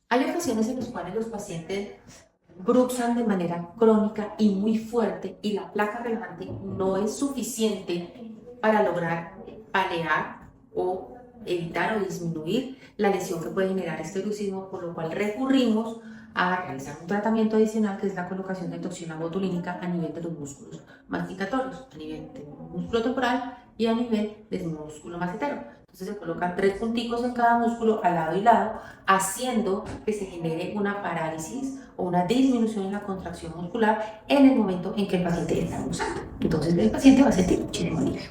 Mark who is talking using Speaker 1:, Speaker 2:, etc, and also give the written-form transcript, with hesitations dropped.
Speaker 1: Hay ocasiones en las cuales los pacientes bruxan de manera crónica y muy fuerte y la placa relajante no es suficiente para lograr paliar o evitar o disminuir la lesión que puede generar este bruxismo, por lo cual recurrimos a realizar un tratamiento adicional que es la colocación de toxina botulínica a nivel de los músculos masticatorios, a nivel del músculo temporal y a nivel del músculo macetero. Entonces se colocan 3 punticos en cada músculo al lado y lado, haciendo que se genere una parálisis o una disminución en la contracción muscular en el momento en que el paciente está usando. Entonces el paciente va a sentir muchísimo alivio.